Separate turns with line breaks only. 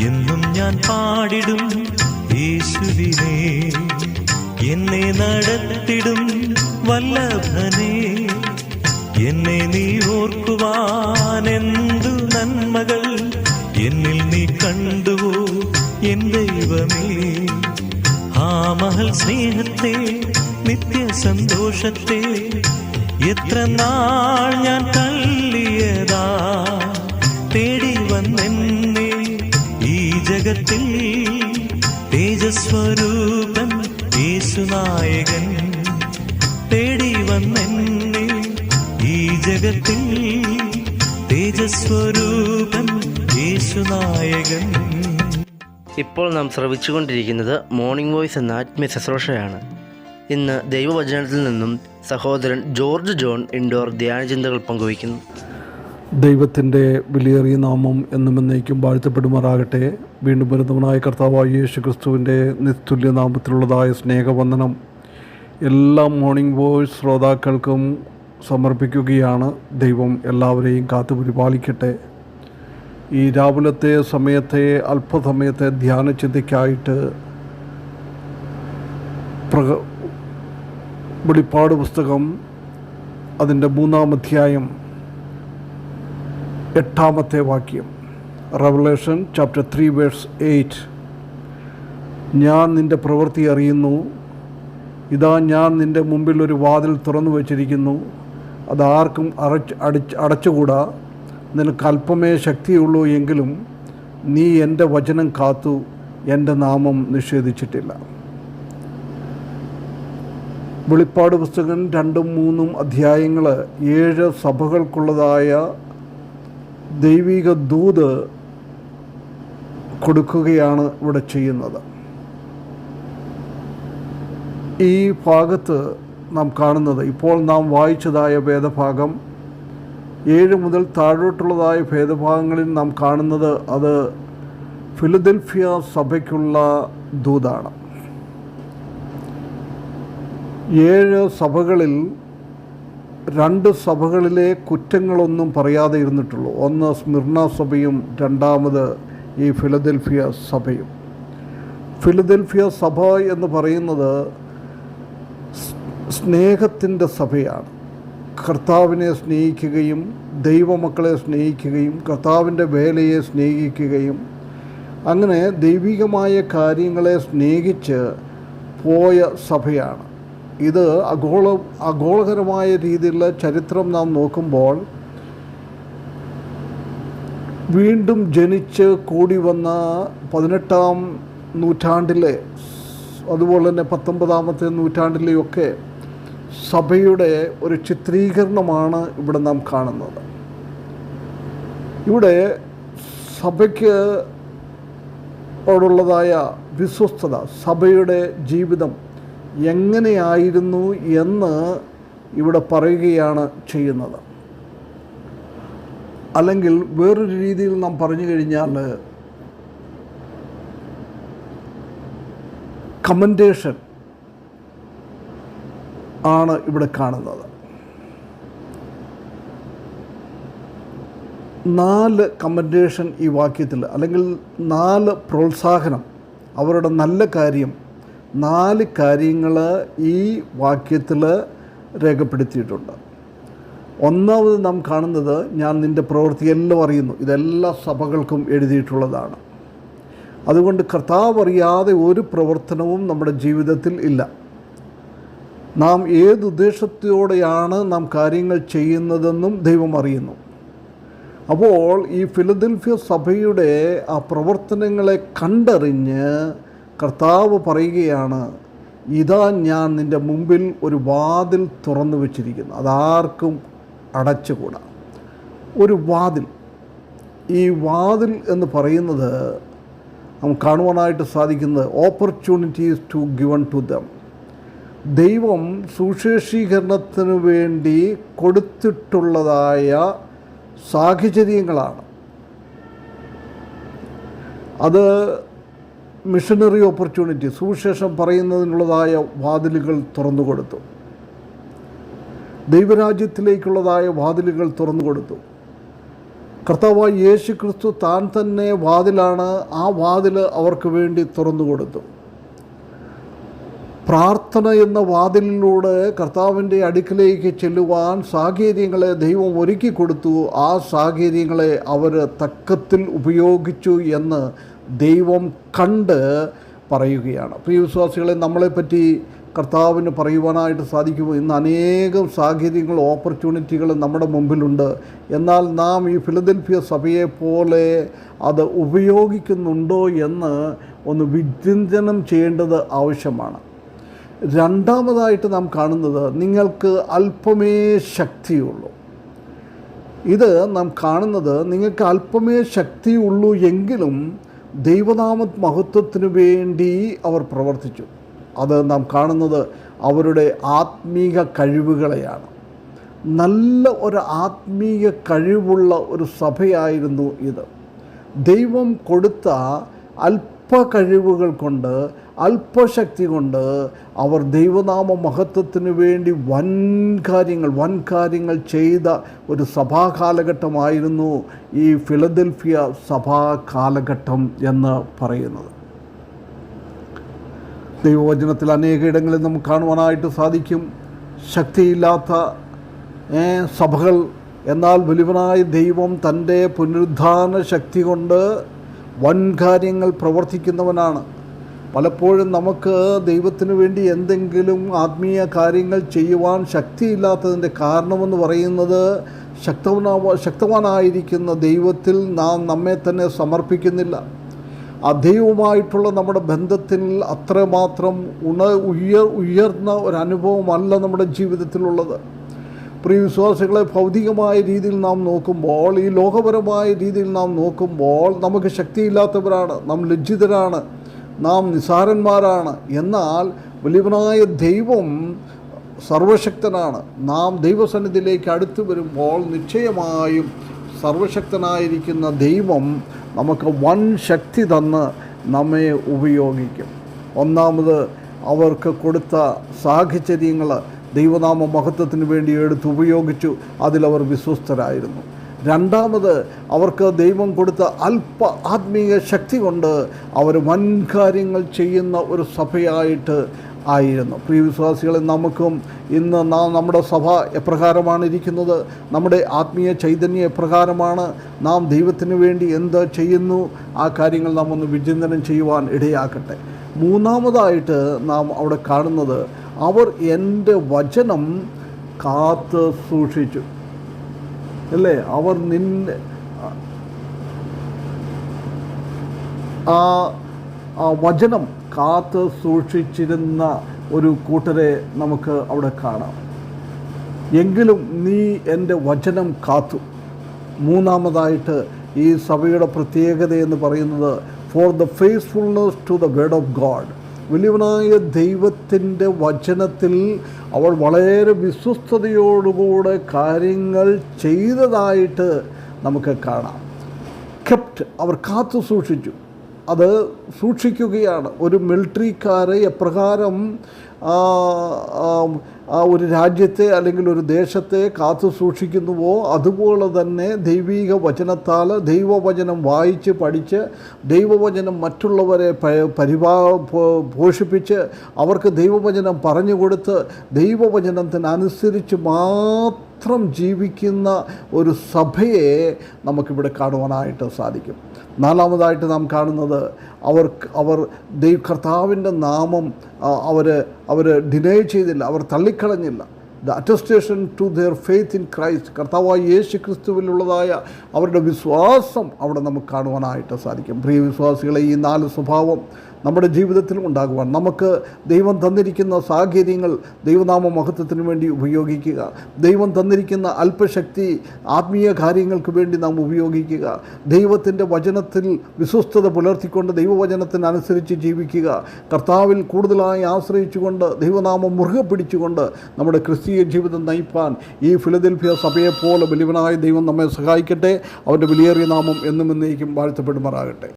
എന്നും ഞാൻ പാടിടും യേശുവിനെ, എന്നെ നടത്തിടും വല്ലഭനെ. എന്നെ നീ ഓർക്കുവാനെന്തു നന്മകൾ എന്നിൽ നീ കണ്ടുവോ എൻ ദൈവമേ. ആ മഹൽ സ്നേഹത്തെ, നിത്യ സന്തോഷത്തെ എത്ര നാൾ ഞാൻ തള്ളിയതാ. തേടി വന്നെന്നെ ഈ ജഗത്തിൽ തേജസ്വരൂപൻ യേശുനായകൻ. തേടി വന്നെന്നെ ഈ ജഗത്തിൽ തേജസ്വരൂപൻ യേശുനായകൻ.
ഇപ്പോൾ നാം ശ്രവിച്ചുകൊണ്ടിരിക്കുന്നത് മോർണിംഗ് വോയിസ് എന്ന ആത്മീയ ശുശ്രൂഷയാണ്. ഇന്ന് ദൈവവചനത്തിൽ നിന്നും സഹോദരൻ ജോർജ് ജോൺ ഇൻഡോർ ധ്യാനചിന്തകൾ പങ്കുവയ്ക്കുന്നു.
ദൈവത്തിൻ്റെ വിലയേറിയ നാമം എന്നും എന്നേക്കും വാഴ്ത്തപ്പെടുമാറാകട്ടെ. വീണ്ടും വരുന്നവനായ കർത്താവായ യേശു ക്രിസ്തുവിൻ്റെ നിസ്തുല്യ നാമത്തിലുള്ളതായ സ്നേഹവന്ദനം എല്ലാ മോർണിംഗ് വോയിസ് ശ്രോതാക്കൾക്കും സമർപ്പിക്കുകയാണ്. ദൈവം എല്ലാവരെയും കാത്തു പരിപാലിക്കട്ടെ. ഈ രാവിലത്തെ സമയത്തെ അല്പസമയത്തെ ധ്യാനചിന്തയ്ക്കായിട്ട് വെളിപ്പാട് പുസ്തകം അതിൻ്റെ 3-ാം അധ്യായം 8-ാമത്തെ വാക്യം, റെവലേഷൻ ചാപ്റ്റർ 3 വേഴ്സ് 8. ഞാൻ നിൻ്റെ പ്രവൃത്തി അറിയുന്നു, ഇതാ ഞാൻ നിൻ്റെ മുമ്പിൽ ഒരു വാതിൽ തുറന്നു വച്ചിരിക്കുന്നു, അതാർക്കും അടച്ചുകൂടാ. നിനക്ക് അല്പമേ ശക്തിയുള്ളൂ, എങ്കിലും നീ എൻ്റെ വചനം കാത്തു എൻ്റെ നാമം നിഷേധിച്ചിട്ടില്ല. വെളിപ്പാട് പുസ്തകം 2-3 അധ്യായങ്ങൾ 7 സഭകൾക്കുള്ളതായ ദൈവിക ദൂത് കൊടുക്കുകയാണ് ഇവിടെ ചെയ്യുന്നത്. ഈ ഭാഗത്ത് നാം കാണുന്നത്, ഇപ്പോൾ നാം വായിച്ചതായ വേദഭാഗം 7 മുതൽ താഴോട്ടുള്ളതായ ഭേദഭാഗങ്ങളിൽ നാം കാണുന്നത് അത് ഫിലദൽഫിയ സഭയ്ക്കുള്ള ദൂതാണ്. 7 സഭകളിൽ 2 സഭകളിലെ കുറ്റങ്ങളൊന്നും പറയാതെ ഇരുന്നിട്ടുള്ളൂ. ഒന്ന് സ്മിർന സഭയും, രണ്ടാമത് ഈ ഫിലദൽഫിയ സഭയും. ഫിലദൽഫിയ സഭ എന്ന് പറയുന്നത് സ്നേഹത്തിൻ്റെ സഭയാണ്. കർത്താവിനെ സ്നേഹിക്കുകയും ദൈവമക്കളെ സ്നേഹിക്കുകയും കർത്താവിൻ്റെ വേലയെ സ്നേഹിക്കുകയും അങ്ങനെ ദൈവികമായ കാര്യങ്ങളെ സ്നേഹിച്ച് പോയ സഭയാണ്. ഇത് ആഗോളകരമായ രീതിയിലുള്ള ചരിത്രം നാം നോക്കുമ്പോൾ വീണ്ടും ജനിച്ച് കൂടി വന്ന 18-ാം നൂറ്റാണ്ടിലെ, അതുപോലെ തന്നെ 19-ാമത്തെ നൂറ്റാണ്ടിലെയൊക്കെ സഭയുടെ ഒരു ചിത്രീകരണമാണ് ഇവിടെ നാം കാണുന്നത്. ഇവിടെ സഭയ്ക്ക് ഓടുള്ളതായ വിശ്വസ്തത, സഭയുടെ ജീവിതം എങ്ങനെയായിരുന്നു എന്ന് ഇവിടെ പറയുകയാണ് ചെയ്യുന്നത്. അല്ലെങ്കിൽ വേറൊരു രീതിയിൽ നാം പറഞ്ഞു കഴിഞ്ഞാൽ കമൻഡേഷൻ ആണ് ഇവിടെ കാണുന്നത്. 4 കമൻഡേഷൻ ഈ വാക്യത്തിൽ, അല്ലെങ്കിൽ 4 പ്രോത്സാഹനം, അവരുടെ നല്ല കാര്യം, 4 കാര്യങ്ങൾ ഈ വാക്യത്തിൽ രേഖപ്പെടുത്തിയിട്ടുണ്ട്. ഒന്നാമത് നാം കാണുന്നത്, ഞാൻ നിൻ്റെ പ്രവൃത്തിയെല്ലാം അറിയുന്നു. ഇതെല്ലാ സഭകൾക്കും എഴുതിയിട്ടുള്ളതാണ്. അതുകൊണ്ട് കർത്താവ് അറിയാതെ ഒരു പ്രവർത്തനവും നമ്മുടെ ജീവിതത്തിൽ ഇല്ല. നാം ഏതുദ്ദേശത്തോടെയാണ് നാം കാര്യങ്ങൾ ചെയ്യുന്നതെന്നും ദൈവം അറിയുന്നു. അപ്പോൾ ഈ ഫിലദൽഫിയ സഭയുടെ ആ പ്രവർത്തനങ്ങളെ കണ്ടറിഞ്ഞ് കർത്താവ് പറയുകയാണ്, ഇതാ ഞാൻ നിൻ്റെ മുമ്പിൽ ഒരു വാതിൽ തുറന്നു വച്ചിരിക്കുന്നു, അതാർക്കും അടച്ചുകൂടാ. ഒരു വാതിൽ. ഈ വാതിൽ എന്ന് പറയുന്നത് നമുക്ക് കാണുവാനായിട്ട് സാധിക്കുന്നത് opportunities to given to them. ദൈവം സുവിശേഷീകരണത്തിന് വേണ്ടി കൊടുത്തിട്ടുള്ളതായ സാഹചര്യങ്ങളാണ്. അത് മിഷനറി ഓപ്പർച്യൂണിറ്റി, സുവിശേഷം പറയുന്നതിനുള്ളതായ വാതിലുകൾ തുറന്നു കൊടുത്തു. ദൈവരാജ്യത്തിലേക്കുള്ളതായ വാതിലുകൾ തുറന്നു കൊടുത്തു. കർത്താവായ യേശു ക്രിസ്തു താൻ തന്നെ വാതിലാണ്. ആ വാതിൽ അവർക്ക് വേണ്ടി തുറന്നു കൊടുത്തു. പ്രാർത്ഥന എന്ന വാതിലിലൂടെ കർത്താവിൻ്റെ അടുക്കിലേക്ക് ചെല്ലുവാൻ സാഹചര്യങ്ങളെ ദൈവം ഒരുക്കി കൊടുത്തു. ആ സാഹചര്യങ്ങളെ അവർ തക്കത്തിൽ ഉപയോഗിച്ചു എന്ന് ദൈവം കണ്ട് പറയുകയാണ്. പ്രിയ വിശ്വാസികളെ, നമ്മളെപ്പറ്റി കർത്താവിന് പറയുവാനായിട്ട് സാധിക്കുമോ? ഇന്ന് അനേകം സാഹചര്യങ്ങൾ, ഓപ്പർച്യൂണിറ്റികൾ നമ്മുടെ മുമ്പിലുണ്ട്. എന്നാൽ നാം ഈ ഫിലദൽഫിയ സഭയെപ്പോലെ അത് ഉപയോഗിക്കുന്നുണ്ടോ എന്ന് ഒന്ന് വിചിന്തനം ചെയ്യേണ്ടത് ആവശ്യമാണ്. രണ്ടാമതായിട്ട് നാം കാണുന്നത്, നിങ്ങൾക്ക് അല്പമേ ശക്തിയുള്ളൂ. ഇത് നാം കാണുന്നത് നിങ്ങൾക്ക് അല്പമേ ശക്തിയുള്ളൂ എങ്കിലും ദൈവനാമ മഹത്വത്തിനു വേണ്ടി അവർ പ്രവർത്തിച്ചു. അത് നാം കാണുന്നത് അവരുടെ ആത്മീക കഴിവുകളെയാണ്. നല്ല ഒരു ആത്മീയ കഴിവുള്ള ഒരു സഭയായിരുന്നു ഇത്. ദൈവം കൊടുത്ത അല്പ കഴിവുകൾ കൊണ്ട്, അല്പശക്തി കൊണ്ട് അവർ ദൈവനാമ മഹത്വത്തിന് വേണ്ടി വൻ കാര്യങ്ങൾ ചെയ്ത ഒരു സഭാകാലഘട്ടമായിരുന്നു ഈ ഫിലദൽഫിയ സഭാകാലഘട്ടം എന്ന് പറയുന്നത്. ദൈവവചനത്തിൽ അനേകയിടങ്ങളിൽ നമുക്ക് കാണുവാനായിട്ട് സാധിക്കും, ശക്തിയില്ലാത്ത സഭകൾ, എന്നാൽ വലിയവനായ ദൈവം തൻ്റെ പുനരുദ്ധാന ശക്തി കൊണ്ട് വൻ കാര്യങ്ങൾ പ്രവർത്തിക്കുന്നവനാണ്. പലപ്പോഴും നമുക്ക് ദൈവത്തിന് വേണ്ടി എന്തെങ്കിലും ആത്മീയ കാര്യങ്ങൾ ചെയ്യുവാൻ ശക്തിയില്ലാത്തതിൻ്റെ കാരണമെന്ന് പറയുന്നത് ശക്തവാനായിരിക്കുന്ന ദൈവത്തിൽ നാം നമ്മെ തന്നെ സമർപ്പിക്കുന്നില്ല. ആ ദൈവവുമായിട്ടുള്ള നമ്മുടെ ബന്ധത്തിൽ അത്രമാത്രം ഉയർന്ന ഒരനുഭവമല്ല നമ്മുടെ ജീവിതത്തിലുള്ളത്. പ്രിയ വിശ്വാസികളെ, ഭൗതികമായ രീതിയിൽ നാം നോക്കുമ്പോൾ, ഈ ലോകപരമായ രീതിയിൽ നാം നോക്കുമ്പോൾ നമുക്ക് ശക്തിയില്ലാത്തവരാണ്, നാം ലജ്ജിതരാണ്, നാം നിസാരന്മാരാണ്. എന്നാൽ വലിയവനായ ദൈവം സർവശക്തനാണ്. നാം ദൈവസന്നിധിയിലേക്ക് അടുത്തു വരുമ്പോൾ നിശ്ചയമായും സർവശക്തനായിരിക്കുന്ന ദൈവം നമുക്ക് വൻ ശക്തി തന്ന് നമ്മെ ഉപയോഗിക്കും. ഒന്നാമത്, അവർക്ക് കൊടുത്ത സാഹചര്യങ്ങൾ ദൈവനാമ മഹത്വത്തിന് വേണ്ടി എടുത്ത് ഉപയോഗിച്ചു. അതിലവർ വിശ്വസ്തരായിരുന്നു. രണ്ടാമത്, അവർക്ക് ദൈവം കൊടുത്ത അല്പ ആത്മീയ ശക്തി കൊണ്ട് അവർ വൻ കാര്യങ്ങൾ ചെയ്യുന്ന ഒരു സഭയായിട്ട് ആയിരുന്നു. പ്രിയ വിശ്വാസികളെ, നമുക്കും ഇന്ന് നമ്മുടെ സഭ എപ്രകാരമാണ് ഇരിക്കുന്നത്, നമ്മുടെ ആത്മീയ ചൈതന്യം എപ്രകാരമാണ്, നാം ദൈവത്തിന് വേണ്ടി എന്ത് ചെയ്യുന്നു, ആ കാര്യങ്ങൾ നാം ഒന്ന് വിചിന്തനം ചെയ്യുവാൻ ഇടയാക്കട്ടെ. മൂന്നാമതായിട്ട് നാം അവിടെ കാണുന്നത്, അവർ എൻ്റെ വചനം കാത്ത് സൂക്ഷിച്ചു. അല്ലേ? അവർ നിന്നെ ആ വചനം കാത്ത് സൂക്ഷിച്ചിരുന്ന ഒരു കൂട്ടരെ നമുക്ക് അവിടെ കാണാം. എങ്കിലും നീ എൻ്റെ വചനം കാത്തു. മൂന്നാമതായിട്ട് ഈ സഭയുടെ പ്രത്യേകത എന്ന് പറയുന്നത്, for the faithfulness to the word of God. വലിയവനായ ദൈവത്തിൻ്റെ വചനത്തിൽ അവൾ വളരെ വിശ്വസ്തയോടുകൂടെ കാര്യങ്ങൾ ചെയ്തതായിട്ട് നമുക്ക് കാണാം. കെപ്റ്റ്, അവർ കാത്തു സൂക്ഷിച്ചു. അത് സൂക്ഷിക്കുകയാണ്. ഒരു മിലിറ്ററിക്കാരെ എപ്രകാരം ഒരു രാജ്യത്തെ അല്ലെങ്കിൽ ഒരു ദേശത്തെ കാത്തു സൂക്ഷിക്കുന്നുവോ അതുപോലെ തന്നെ ദൈവിക വചനത്താൽ ദൈവവചനം വായിച്ച് പഠിച്ച് ദൈവവചനം മറ്റുള്ളവരെ പോഷിപ്പിച്ച് അവർക്ക് ദൈവവചനം പറഞ്ഞു കൊടുത്ത് ദൈവവചനത്തിനനുസരിച്ച് മാത്രം ജീവിക്കുന്ന ഒരു സഭയെ നമുക്കിവിടെ കാണുവാനായിട്ട് സാധിക്കും. നാലാമതായിട്ട് നാം കാണുന്നത്, അവർ കർത്താവിൻ്റെ നാമം അവർ ഡിനൈ ചെയ്തില്ല, അവർ തള്ളിക്കളഞ്ഞില്ല. The attestation to their faith in Christ, കർത്താവായ യേശു ക്രിസ്തുവിലുള്ളതായ അവരുടെ വിശ്വാസം അവിടെ നമുക്ക് കാണുവാനായിട്ട് സാധിക്കും. പ്രിയ വിശ്വാസികളെ, ഈ 4 സ്വഭാവം നമ്മുടെ ജീവിതത്തിൽ ഉണ്ടാകുവാൻ നമുക്ക് ദൈവം തന്നിരിക്കുന്ന സാഹചര്യങ്ങൾ ദൈവനാമ മഹത്വത്തിന് വേണ്ടി ഉപയോഗിക്കുക. ദൈവം തന്നിരിക്കുന്ന അല്പശക്തി ആത്മീയ കാര്യങ്ങൾക്ക് വേണ്ടി നാം ഉപയോഗിക്കുക. ദൈവത്തിൻ്റെ വചനത്തിൽ വിശ്വസ്തത പുലർത്തിക്കൊണ്ട് ദൈവവചനത്തിനനുസരിച്ച് ജീവിക്കുക. കർത്താവിൽ കൂടുതലായി ആശ്രയിച്ചുകൊണ്ട് ദൈവനാമം മുറുകെ പിടിച്ചുകൊണ്ട് നമ്മുടെ ക്രിസ്തീയ ജീവിതം നയിപ്പാൻ ഈ ഫിലദൽഫിയ സഭയെപ്പോലെ വലിയവനായ ദൈവം നമ്മെ സഹായിക്കട്ടെ. അവൻ്റെ വിലയേറിയ നാമം എന്നും എന്നേക്കും വാഴ്ത്തപ്പെടുമാറാകട്ടെ.